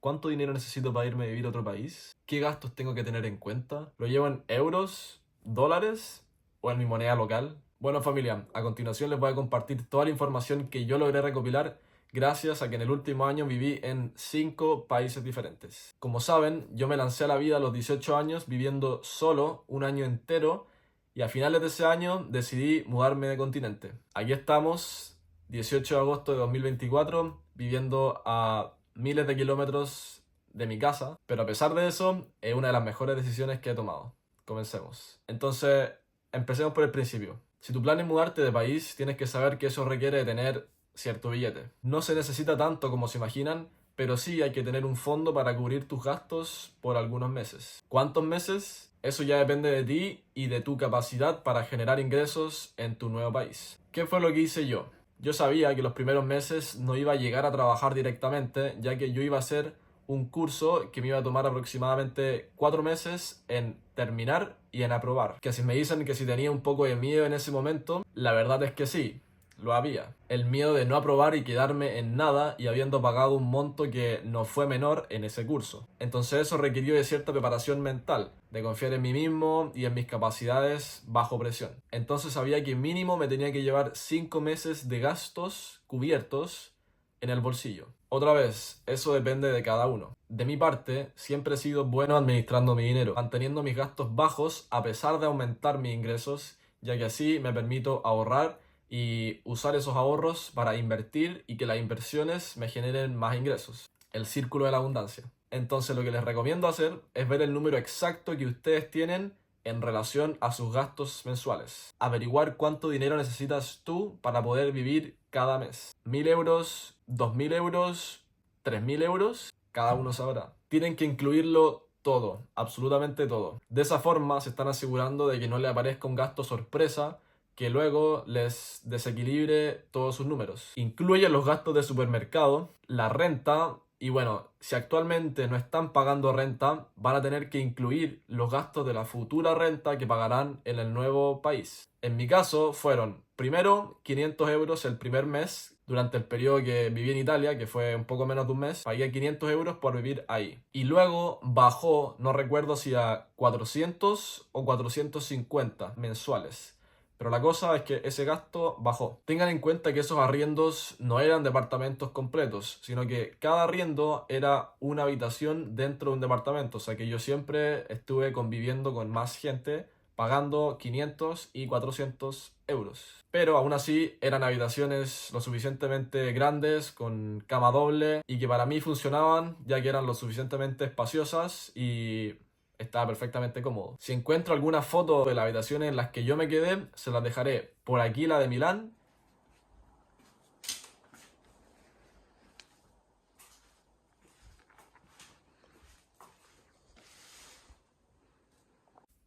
¿Cuánto dinero necesito para irme a vivir a otro país? ¿Qué gastos tengo que tener en cuenta? ¿Lo llevo en euros, dólares o en mi moneda local? Bueno, familia, a continuación les voy a compartir toda la información que yo logré recopilar gracias a que en el último año viví en 5 países diferentes. Como saben, yo me lancé a la vida a los 18 años viviendo solo un año entero y a finales de ese año decidí mudarme de continente. Aquí estamos, 18 de agosto de 2024, viviendo a miles de kilómetros de mi casa, pero a pesar de eso, es una de las mejores decisiones que he tomado. Comencemos. Entonces, empecemos por el principio. Si tu plan es mudarte de país, tienes que saber que eso requiere de tener cierto billete. No se necesita tanto como se imaginan, pero sí hay que tener un fondo para cubrir tus gastos por algunos meses. ¿Cuántos meses? Eso ya depende de ti y de tu capacidad para generar ingresos en tu nuevo país. ¿Qué fue lo que hice yo? Yo sabía que los primeros meses no iba a llegar a trabajar directamente, ya que yo iba a hacer un curso que me iba a tomar aproximadamente 4 meses en terminar y en aprobar. Que si me dicen que si tenía un poco de miedo en ese momento, la verdad es que sí, lo había. El miedo de no aprobar y quedarme en nada y habiendo pagado un monto que no fue menor en ese curso. Entonces eso requirió de cierta preparación mental, de confiar en mí mismo y en mis capacidades bajo presión. Entonces sabía que mínimo me tenía que llevar 5 meses de gastos cubiertos en el bolsillo. Otra vez, eso depende de cada uno. De mi parte, siempre he sido bueno administrando mi dinero, manteniendo mis gastos bajos a pesar de aumentar mis ingresos, ya que así me permito ahorrar y usar esos ahorros para invertir y que las inversiones me generen más ingresos. El círculo de la abundancia. Entonces lo que les recomiendo hacer es ver el número exacto que ustedes tienen en relación a sus gastos mensuales. Averiguar cuánto dinero necesitas tú para poder vivir cada mes. 1.000 euros, 2.000 euros, 3.000 euros, cada uno sabrá. Tienen que incluirlo todo, absolutamente todo. De esa forma se están asegurando de que no le aparezca un gasto sorpresa que luego les desequilibre todos sus números. Incluye los gastos de supermercado, la renta y bueno, si actualmente no están pagando renta, van a tener que incluir los gastos de la futura renta que pagarán en el nuevo país. En mi caso fueron primero 500 euros el primer mes. Durante el periodo que viví en Italia, que fue un poco menos de un mes, pagué 500 euros por vivir ahí. Y luego bajó, no recuerdo si a 400 o 450 mensuales. Pero la cosa es que ese gasto bajó. Tengan en cuenta que esos arriendos no eran departamentos completos, sino que cada arriendo era una habitación dentro de un departamento. O sea que yo siempre estuve conviviendo con más gente, pagando 500 y 400 euros. Pero aún así eran habitaciones lo suficientemente grandes, con cama doble, y que para mí funcionaban, ya que eran lo suficientemente espaciosas y estaba perfectamente cómodo. Si encuentro alguna foto de las habitaciones en las que yo me quedé, se las dejaré por aquí, la de Milán.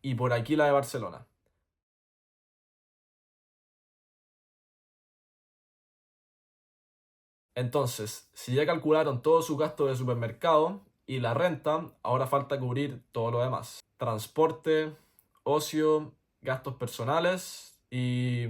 Y por aquí la de Barcelona. Entonces, si ya calcularon todos sus gastos de supermercado y la renta, ahora falta cubrir todo lo demás. Transporte, ocio, gastos personales y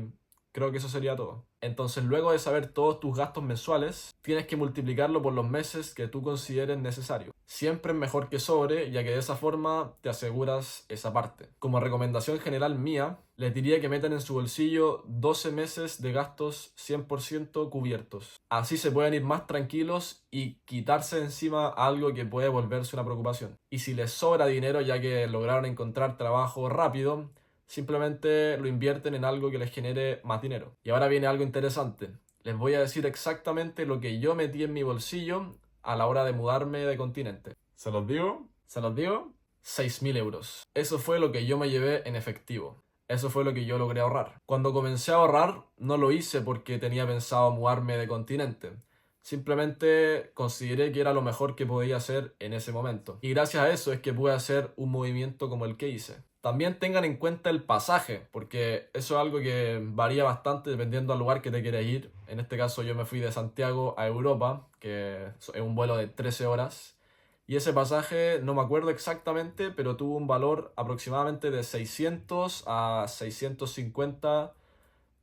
creo que eso sería todo. Entonces, luego de saber todos tus gastos mensuales, tienes que multiplicarlo por los meses que tú consideres necesario. Siempre es mejor que sobre, ya que de esa forma te aseguras esa parte. Como recomendación general mía, les diría que metan en su bolsillo 12 meses de gastos 100% cubiertos. Así se pueden ir más tranquilos y quitarse de encima algo que puede volverse una preocupación. Y si les sobra dinero ya que lograron encontrar trabajo rápido, simplemente lo invierten en algo que les genere más dinero. Y ahora viene algo interesante. Les voy a decir exactamente lo que yo metí en mi bolsillo a la hora de mudarme de continente. ¿Se los digo? ¿Se los digo? 6.000 euros. Eso fue lo que yo me llevé en efectivo. Eso fue lo que yo logré ahorrar. Cuando comencé a ahorrar, no lo hice porque tenía pensado mudarme de continente. Simplemente consideré que era lo mejor que podía hacer en ese momento. Y gracias a eso es que pude hacer un movimiento como el que hice. También tengan en cuenta el pasaje, porque eso es algo que varía bastante dependiendo del lugar que te quieras ir. En este caso yo me fui de Santiago a Europa, que es un vuelo de 13 horas. Y ese pasaje, no me acuerdo exactamente, pero tuvo un valor aproximadamente de 600 a 650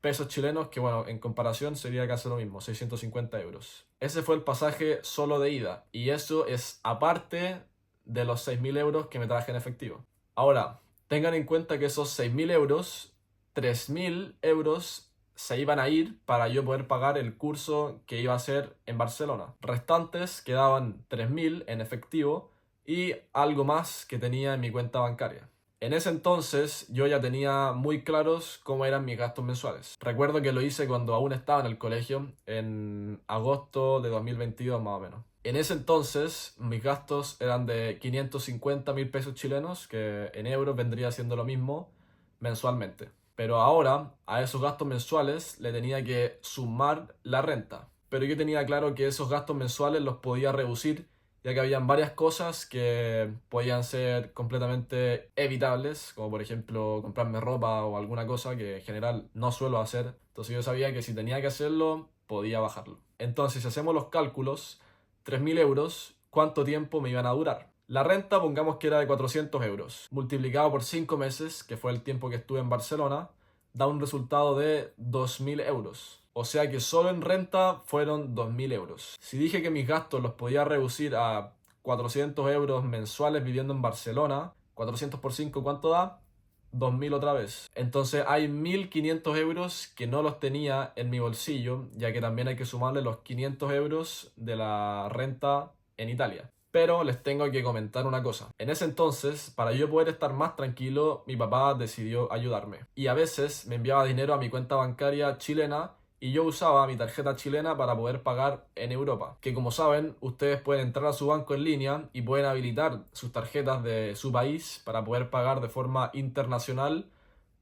pesos chilenos, que bueno, en comparación sería casi lo mismo, 650 euros. Ese fue el pasaje solo de ida, y eso es aparte de los 6.000 euros que me traje en efectivo. Ahora, tengan en cuenta que esos 6.000 euros, 3.000 euros se iban a ir para yo poder pagar el curso que iba a hacer en Barcelona. Restantes quedaban 3.000 en efectivo y algo más que tenía en mi cuenta bancaria. En ese entonces yo ya tenía muy claros cómo eran mis gastos mensuales. Recuerdo que lo hice cuando aún estaba en el colegio, en agosto de 2022 más o menos. En ese entonces mis gastos eran de 550.000 pesos chilenos, que en euros vendría siendo lo mismo mensualmente. Pero ahora a esos gastos mensuales le tenía que sumar la renta. Pero yo tenía claro que esos gastos mensuales los podía reducir, ya que habían varias cosas que podían ser completamente evitables, como por ejemplo comprarme ropa o alguna cosa que en general no suelo hacer. Entonces yo sabía que si tenía que hacerlo, podía bajarlo. Entonces, si hacemos los cálculos, 3.000 euros, ¿cuánto tiempo me iban a durar? La renta, pongamos que era de 400 euros, multiplicado por 5 meses, que fue el tiempo que estuve en Barcelona, da un resultado de 2.000 euros. O sea que solo en renta fueron 2.000 euros. Si dije que mis gastos los podía reducir a 400 euros mensuales viviendo en Barcelona, 400 por 5, ¿cuánto da? 2.000 otra vez. Entonces hay 1.500 euros que no los tenía en mi bolsillo, ya que también hay que sumarle los 500 euros de la renta en Italia. Pero les tengo que comentar una cosa. En ese entonces, para yo poder estar más tranquilo, mi papá decidió ayudarme. Y a veces me enviaba dinero a mi cuenta bancaria chilena y yo usaba mi tarjeta chilena para poder pagar en Europa. Que como saben, ustedes pueden entrar a su banco en línea y pueden habilitar sus tarjetas de su país para poder pagar de forma internacional,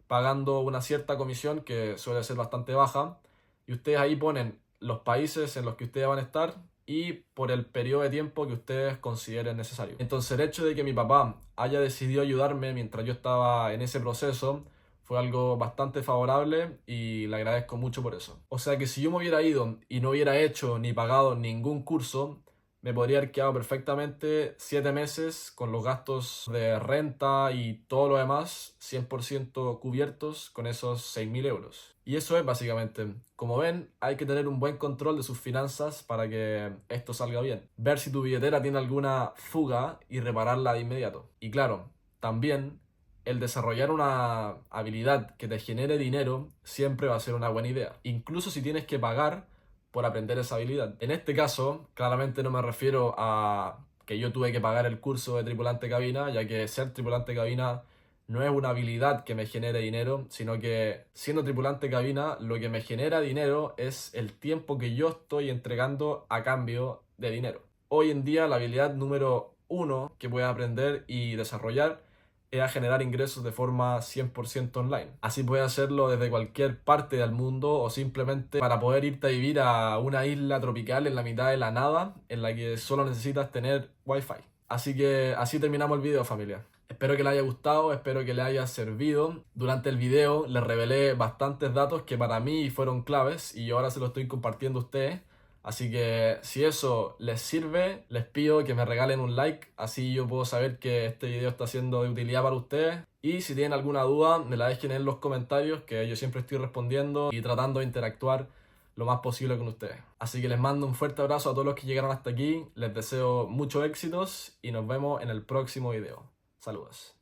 pagando una cierta comisión que suele ser bastante baja. Y ustedes ahí ponen los países en los que ustedes van a estar y por el periodo de tiempo que ustedes consideren necesario. Entonces el hecho de que mi papá haya decidido ayudarme mientras yo estaba en ese proceso fue algo bastante favorable y le agradezco mucho por eso. O sea que si yo me hubiera ido y no hubiera hecho ni pagado ningún curso, me podría haber quedado perfectamente 7 meses con los gastos de renta y todo lo demás 100% cubiertos con esos 6.000 euros. Y eso es básicamente. Como ven, hay que tener un buen control de sus finanzas para que esto salga bien. Ver si tu billetera tiene alguna fuga y repararla de inmediato. Y claro, también el desarrollar una habilidad que te genere dinero siempre va a ser una buena idea. Incluso si tienes que pagar por aprender esa habilidad. En este caso, claramente no me refiero a que yo tuve que pagar el curso de tripulante cabina, ya que ser tripulante cabina no es una habilidad que me genere dinero, sino que siendo tripulante cabina lo que me genera dinero es el tiempo que yo estoy entregando a cambio de dinero. Hoy en día la habilidad número 1 que voy a aprender y desarrollar es a generar ingresos de forma 100% online. Así puedes hacerlo desde cualquier parte del mundo o simplemente para poder irte a vivir a una isla tropical en la mitad de la nada en la que solo necesitas tener wifi. Así que así terminamos el video, familia. Espero que les haya gustado, espero que les haya servido. Durante el video les revelé bastantes datos que para mí fueron claves y yo ahora se los estoy compartiendo a ustedes. Así que si eso les sirve, les pido que me regalen un like, así yo puedo saber que este video está siendo de utilidad para ustedes. Y si tienen alguna duda, me la dejen en los comentarios, que yo siempre estoy respondiendo y tratando de interactuar lo más posible con ustedes. Así que les mando un fuerte abrazo a todos los que llegaron hasta aquí, les deseo muchos éxitos y nos vemos en el próximo video. Saludos.